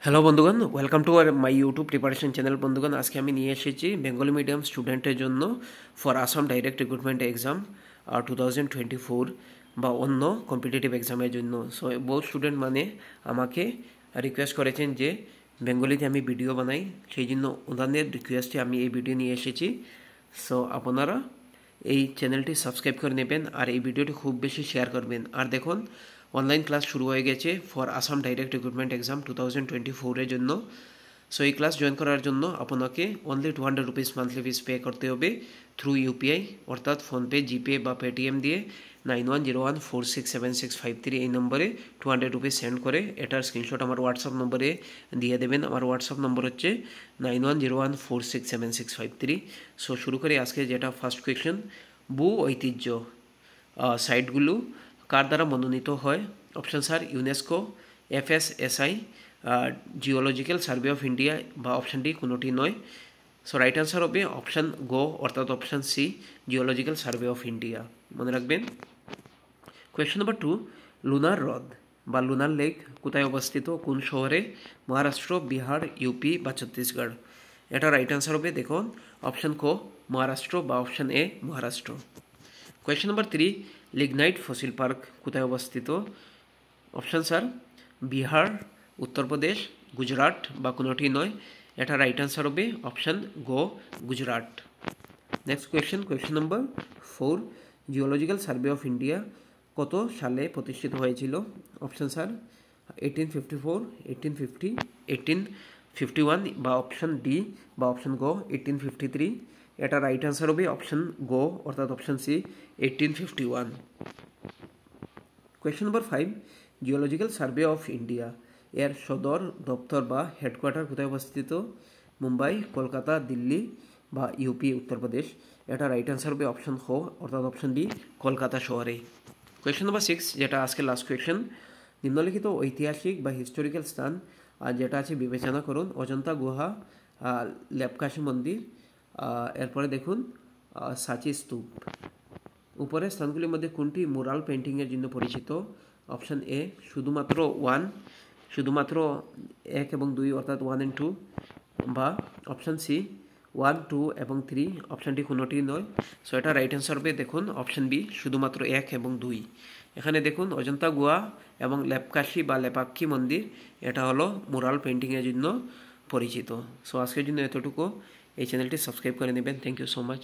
Hello বন্ধুগণ, welcome to my YouTube preparation channel. বন্ধুগণ, আজকে আমি নিয়ে এসেছি বেঙ্গলি মিডিয়াম স্টুডেন্টের জন্য for Assam direct recruitment exam 2024 বা অন্য কম্পিটিটিভ এক্সামের জন্য। সো বহু স্টুডেন্ট আমাকে রিকোয়েস্ট করেছেন যে বেঙ্গলিতে আমি ভিডিও বানাই, সেই জন্য ওনাদের রিকোয়েস্টে আমি এই ভিডিও নিয়ে এসেছি। সো আপনারা এই চ্যানেলটি সাবস্ক্রাইব করে নেবেন আর এই ভিডিওটি খুব বেশি শেয়ার করবেন। আর দেখুন, অনলাইন ক্লাস শুরু হয়ে গেছে for Assam direct recruitment exam 2024-এর জন্য। সো এই ক্লাস জয়েন করার জন্য আপনাকে only 200 rupees monthly fees pay করতে হবে থ্রু ইউপিআই, অর্থাৎ ফোনপে, জিপে বা পেটিএম দিয়ে 9101467653 এই নম্বরে 200 রুপিস সেন্ড করে এটার স্ক্রিনশট আমার হোয়াটসঅ্যাপ নম্বরে দিয়ে দেবেন। আমার হোয়াটসঅ্যাপ নম্বর হচ্ছে 9101467653। সো শুরু করি আজকে যেটা ফার্স্ট কোয়েশ্চেন। ভূ ঐতিহ্য সাইটগুলো কার দ্বারা মনোনীত হয়? Option sir UNESCO, FSSI, geological survey of India বা অপশান ডি কোনোটি নয়। সো রাইট আনসার হবে অপশান গো, অর্থাৎ option C, geological survey of India. মনে রাখবেন। কোয়েশ্চেন নাম্বার 2, লুনার হ্রদ বা লুনার লেক কোথায় অবস্থিত, কোন শহরে? মহারাষ্ট্র, বিহার, ইউপি বা ছত্তিশগড়? এটা রাইট আনসার হবে দেখুন অপশান কো, মহারাষ্ট্র বা option A, Maharashtra. Question number 3, lignite fossil park কোথায় অবস্থিত? অপশান স্যার বিহার, উত্তরপ্রদেশ, গুজরাট বা কোনোটি নয়। এটা রাইট আনসার হবে option go, Gujarat. Next question, question number 4, geological survey of India কত সালে প্রতিষ্ঠিত হয়েছিল? অপশান স্যার 1854, 1850, 1851 বা অপশান ডি বা অপশান গো 1853। এটা রাইট আনসার হবে অপশান গো, অর্থাৎ option C 1851। Question number 5, geological survey of India এর সদর দপ্তর বা হেডকোয়ার্টার কোথায় অবস্থিত? মুম্বাই, কলকাতা, দিল্লি বা ইউপি, উত্তরপ্রদেশ? এটা রাইট আনসার হবে অপশান হো, অর্থাৎ অপশান বি, কলকাতা শহরে। কোয়েশ্চেন নাম্বার 6, যেটা আজকে লাস্ট কোয়েশ্চেন। নিম্নলিখিত ঐতিহাসিক বা হিস্টোরিক্যাল স্থান যেটা আছে বিবেচনা করুন। অজন্তা গুহা, লেপকাশি মন্দির, এরপরে দেখুন সাচি স্তূপ। উপরের স্থানগুলির মধ্যে কোনটি মুরাল পেন্টিংয়ের জন্য পরিচিত? অপশান এ শুধুমাত্র 1 এবং 2, অর্থাৎ 1 and 2, বা অপশান সি 1, 2 এবং 3, অপশানটি কোনোটি নয়। সো এটা রাইট অ্যান্সার হবে দেখুন অপশান বি, শুধুমাত্র 1 এবং 2। এখানে দেখুন অজন্তা গুহা এবং লেপকাশি বা লেপাক্ষী মন্দির, এটা হলো মুরাল পেন্টিংয়ের জন্য পরিচিত। সো আজকের জন্য এতটুকু। এই চ্যানেলটি সাবস্ক্রাইব করে নেবেন। Thank you so much.